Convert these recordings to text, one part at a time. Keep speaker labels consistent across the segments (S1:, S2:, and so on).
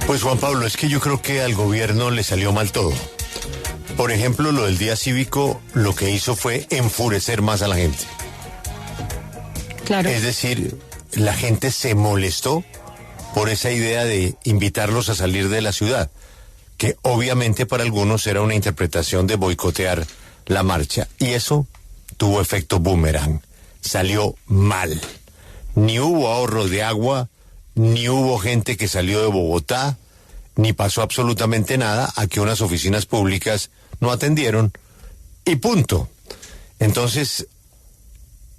S1: Pues Juan Pablo, es que yo creo que al gobierno le salió mal todo. Por ejemplo, lo del día cívico, lo que hizo fue enfurecer más a la gente.
S2: Claro.
S1: Es decir, la gente se molestó por esa idea de invitarlos a salir de la ciudad, que obviamente para algunos era una interpretación de boicotear la marcha. Y eso tuvo efecto boomerang. Salió mal. Ni hubo ahorro de agua, ni hubo gente que salió de Bogotá, ni pasó absolutamente nada a que unas oficinas públicas no atendieron, y punto. Entonces,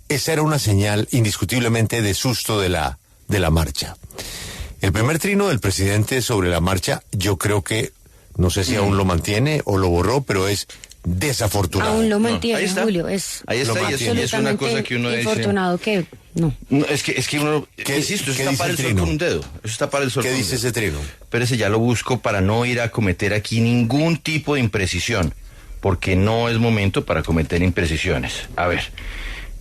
S1: esa era una señal indiscutiblemente de susto de la marcha. El primer trino del presidente sobre la marcha, yo creo que, no sé si aún lo mantiene o lo borró, pero es desafortunado.
S2: Aún lo mantiene,
S3: ahí está.
S2: Julio.
S3: Ahí está, y es una cosa que uno dice.
S2: Infortunado que no.
S3: No, es que uno, insisto, eso es tapar el sol con un dedo. Eso es tapar el sol
S1: ¿Qué
S3: con un
S1: dice
S3: dedo.
S1: ese trino?
S3: Pero ese ya lo busco para no ir a cometer aquí ningún tipo de imprecisión, porque no es momento para cometer imprecisiones. A ver,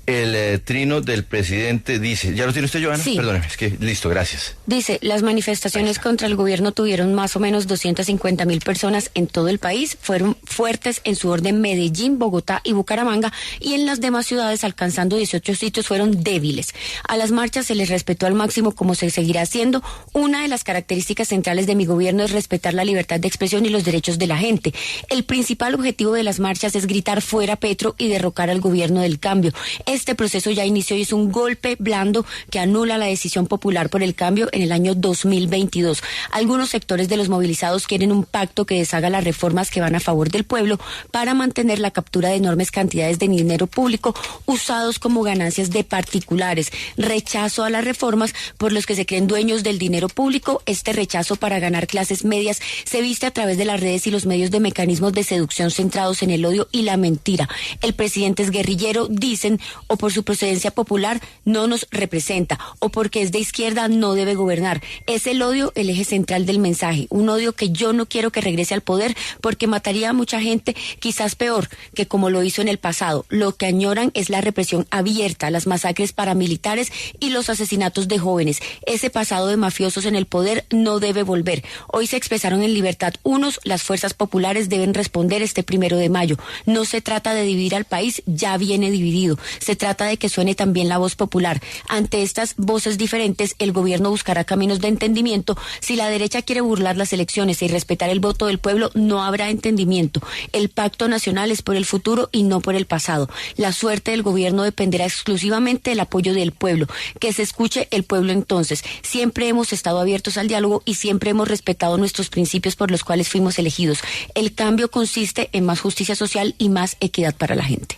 S3: el trino del presidente dice, ¿ya lo tiene usted, Joana?
S2: Sí.
S3: Perdóneme, es que listo, gracias.
S2: Dice, las manifestaciones contra el gobierno tuvieron más o menos 250.000 personas en todo el país, fueron fuertes en su orden Medellín, Bogotá y Bucaramanga, y en las demás ciudades, alcanzando 18 sitios, fueron débiles. A las marchas se les respetó al máximo, como se seguirá haciendo. Una de las características centrales de mi gobierno es respetar la libertad de expresión y los derechos de la gente. El principal objetivo de las marchas es gritar fuera Petro y derrocar al gobierno del cambio. Este proceso ya inició y es un golpe blando que anula la decisión popular por el cambio en el año 2022. Algunos sectores de los movilizados quieren un pacto que deshaga las reformas que van a favor del pueblo para mantener la captura de enormes cantidades de dinero público usados como ganancias de particulares. Rechazo a las reformas por los que se creen dueños del dinero público. Este rechazo para ganar clases medias se viste a través de las redes y los medios de mecanismos de seducción centrados en el odio y la mentira. El presidente es guerrillero, dicen, o por su procedencia popular no nos representa, o porque es de izquierda no debe gobernar. Es el odio el eje central del mensaje, un odio que yo no quiero que regrese al poder porque mataría a mucha gente, quizás peor que como lo hizo en el pasado. Lo que añoran es la represión abierta, las masacres paramilitares y los asesinatos de jóvenes. Ese pasado de mafiosos en el poder no debe volver. Hoy se expresaron en libertad unos, las fuerzas populares deben responder este 1 de mayo. No se trata de dividir al país, ya viene dividido. Se trata de que suene también la voz popular. Ante estas voces diferentes, el gobierno buscará caminos de entendimiento. Si la derecha quiere burlar las elecciones y respetar el voto del pueblo, no habrá entendimiento. El pacto nacional es por el futuro y no por el pasado. La suerte del gobierno dependerá exclusivamente del apoyo del pueblo. Que se escuche el pueblo entonces. Siempre hemos estado abiertos al diálogo y siempre hemos respetado nuestros principios por los cuales fuimos elegidos. El cambio consiste en más justicia social y más equidad para la gente.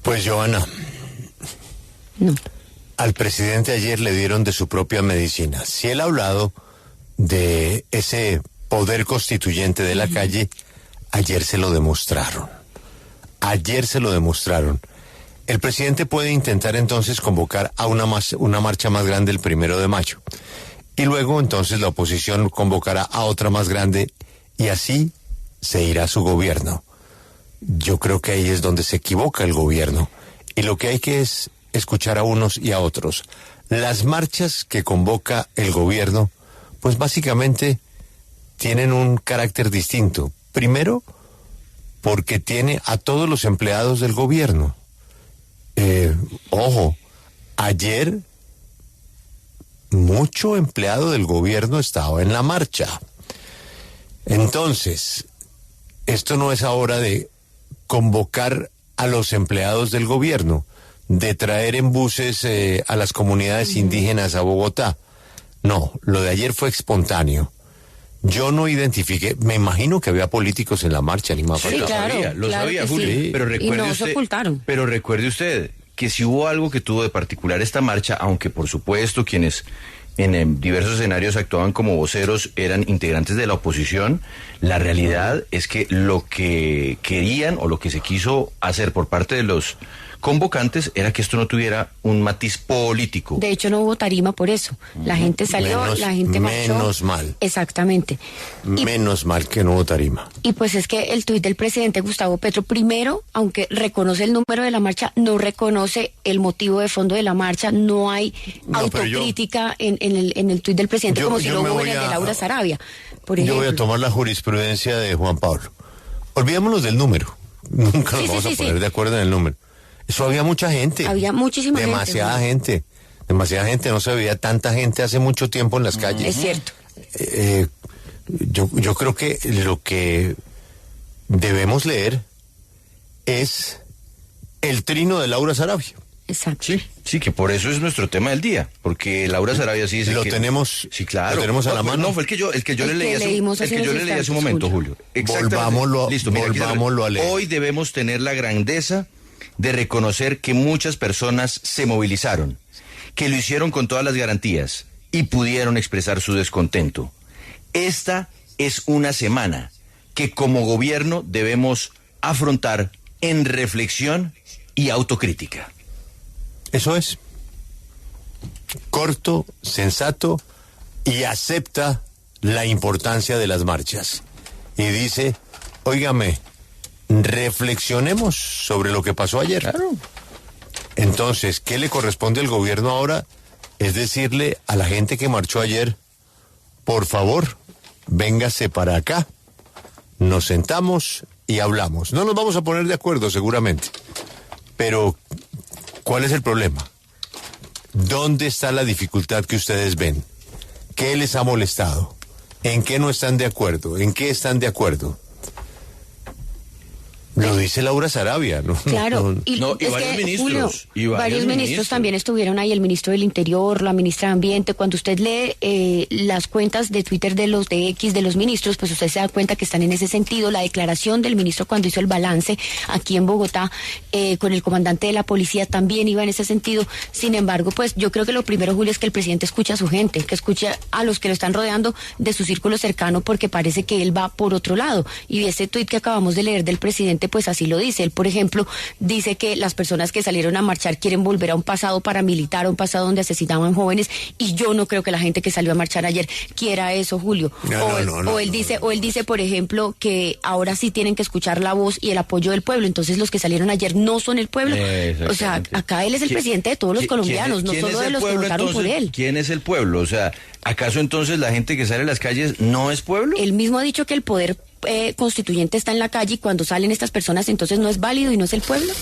S1: Pues Joana,
S2: No.
S1: al presidente ayer le dieron de su propia medicina. Si él ha hablado de ese poder constituyente de la calle, ayer se lo demostraron. Ayer se lo demostraron. El presidente puede intentar entonces convocar a una marcha más grande el 1 de mayo. Y luego entonces la oposición convocará a otra más grande y así se irá su gobierno. Yo creo que ahí es donde se equivoca el gobierno. Y lo que hay que es escuchar a unos y a otros. Las marchas que convoca el gobierno, pues básicamente tienen un carácter distinto. Primero, porque tiene a todos los empleados del gobierno. Ojo, ayer mucho empleado del gobierno estaba en la marcha. Entonces, esto no es ahora de convocar a los empleados del gobierno, de traer en buses a las comunidades indígenas a Bogotá. No, lo de ayer fue espontáneo. Yo no identifiqué, me imagino que había políticos en la marcha, ni más
S2: Sí,
S1: faltaba.
S2: claro,
S3: Lo
S2: claro
S3: sabía,
S2: que
S3: Julio.
S2: sí.
S3: Pero
S2: Y
S3: recuerde
S2: no
S3: usted,
S2: se ocultaron.
S3: Pero recuerde usted que si hubo algo que tuvo de particular esta marcha, aunque por supuesto quienes en diversos escenarios actuaban como voceros eran integrantes de la oposición, la realidad es que lo que querían o lo que se quiso hacer por parte de los convocantes era que esto no tuviera un matiz político.
S2: De hecho, no hubo tarima por eso. La gente salió, la gente marchó.
S1: Menos mal.
S2: Exactamente.
S1: Menos mal que no hubo tarima.
S2: Y pues es que el tuit del presidente Gustavo Petro, primero, aunque reconoce el número de la marcha, no reconoce el motivo de fondo de la marcha, no hay autocrítica en el tuit del presidente, como si lo hubo en el de Laura Sarabia, por ejemplo.
S1: Yo voy a tomar la jurisprudencia de Juan Pablo. Olvidémonos del número. Nunca nos vamos a poner de acuerdo en el número. Eso había mucha gente.
S2: Había muchísima gente.
S1: Demasiada gente. Demasiada gente. No se veía tanta gente hace mucho tiempo en las calles.
S2: Es cierto.
S1: Yo creo que lo que debemos leer es el trino de Laura Sarabia.
S2: Exacto.
S3: Sí, que por eso es nuestro tema del día, porque Laura Sarabia sí dice
S1: lo
S3: que...
S1: tenemos,
S3: sí, claro.
S1: lo tenemos a la mano.
S3: No, fue el que yo le leí hace un momento, Julio.
S1: Volvámoslo a leer.
S3: Hoy debemos tener la grandeza de reconocer que muchas personas se movilizaron, que lo hicieron con todas las garantías y pudieron expresar su descontento. Esta es una semana que como gobierno debemos afrontar en reflexión y autocrítica.
S1: Eso es. Corto, sensato y acepta la importancia de las marchas. Y dice, óigame, reflexionemos sobre lo que pasó ayer.
S3: Claro.
S1: Entonces, ¿qué le corresponde al gobierno ahora? Es decirle a la gente que marchó ayer, por favor, véngase para acá. Nos sentamos y hablamos. No nos vamos a poner de acuerdo seguramente, pero ¿cuál es el problema? ¿Dónde está la dificultad que ustedes ven? ¿Qué les ha molestado? ¿En qué no están de acuerdo? ¿En qué están de acuerdo? Lo dice Laura Sarabia, ¿no?
S2: Claro,
S3: y varios ministros.
S2: Julio, varios ministros también estuvieron ahí, el ministro del Interior, la ministra de Ambiente. Cuando usted lee las cuentas de Twitter de X de los ministros, pues usted se da cuenta que están en ese sentido. La declaración del ministro cuando hizo el balance aquí en Bogotá con el comandante de la policía también iba en ese sentido. Sin embargo, pues yo creo que lo primero, Julio, es que el presidente escucha a su gente, que escucha a los que lo están rodeando de su círculo cercano, porque parece que él va por otro lado. Y ese tuit que acabamos de leer del presidente, pues así lo dice. Él, por ejemplo, dice que las personas que salieron a marchar quieren volver a un pasado paramilitar, a un pasado donde asesinaban jóvenes, y yo no creo que la gente que salió a marchar ayer quiera eso, Julio. O él dice, por ejemplo, que ahora sí tienen que escuchar la voz y el apoyo del pueblo. Entonces los que salieron ayer no son el pueblo. O sea, acá él es el presidente de todos los colombianos, no solo de los que votaron por él.
S3: ¿Quién es el pueblo? O sea, ¿acaso entonces la gente que sale a las calles no es pueblo?
S2: Él mismo ha dicho que el poder constituyente está en la calle, y cuando salen estas personas entonces no es válido y no es el pueblo.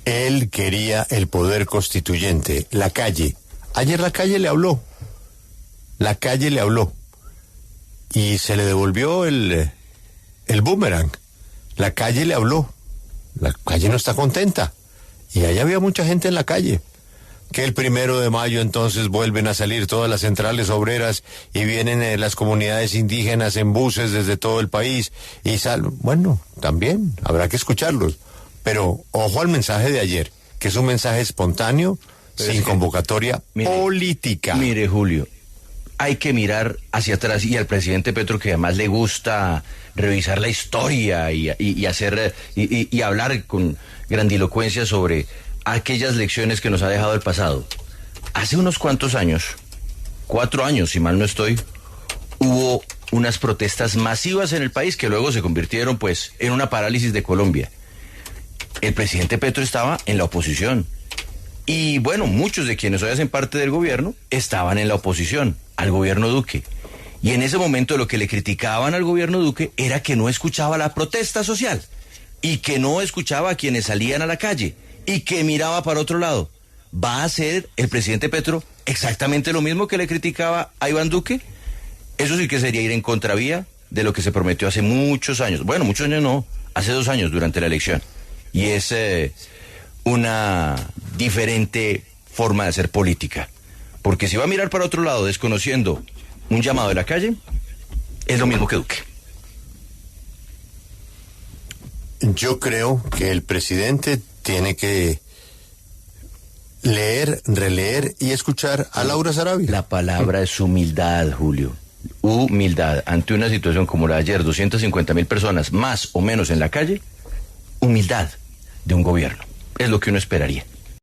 S1: Él quería el poder constituyente, la calle. Ayer la calle le habló. La calle le habló. Y se le devolvió el boomerang. La calle le habló. La calle no está contenta. Y ahí había mucha gente en la calle. Que el 1 de mayo entonces vuelven a salir todas las centrales obreras y vienen las comunidades indígenas en buses desde todo el país y bueno, también habrá que escucharlos, pero ojo al mensaje de ayer, que es un mensaje espontáneo, sin convocatoria política.
S3: Mire, Julio, hay que mirar hacia atrás, y al presidente Petro, que además le gusta revisar la historia y hacer y hablar con grandilocuencia sobre aquellas lecciones que nos ha dejado el pasado. Hace unos cuantos años, 4 años, si mal no estoy, hubo unas protestas masivas en el país que luego se convirtieron, pues, en una parálisis de Colombia. El presidente Petro estaba en la oposición. Y, bueno, muchos de quienes hoy hacen parte del gobierno estaban en la oposición al gobierno Duque. Y en ese momento lo que le criticaban al gobierno Duque era que no escuchaba la protesta social y que no escuchaba a quienes salían a la calle y que miraba para otro lado. ¿Va a hacer el presidente Petro exactamente lo mismo que le criticaba a Iván Duque? Eso sí que sería ir en contravía de lo que se prometió hace muchos años. Bueno, muchos años no, hace 2 años durante la elección. Y es una diferente forma de hacer política. Porque si va a mirar para otro lado desconociendo un llamado de la calle, es lo mismo que Duque.
S1: Yo creo que el presidente tiene que leer, releer y escuchar a Laura Sarabia.
S3: La palabra es humildad, Julio. Humildad. Ante una situación como la de ayer, 250.000 personas más o menos en la calle, humildad de un gobierno. es lo que uno esperaría.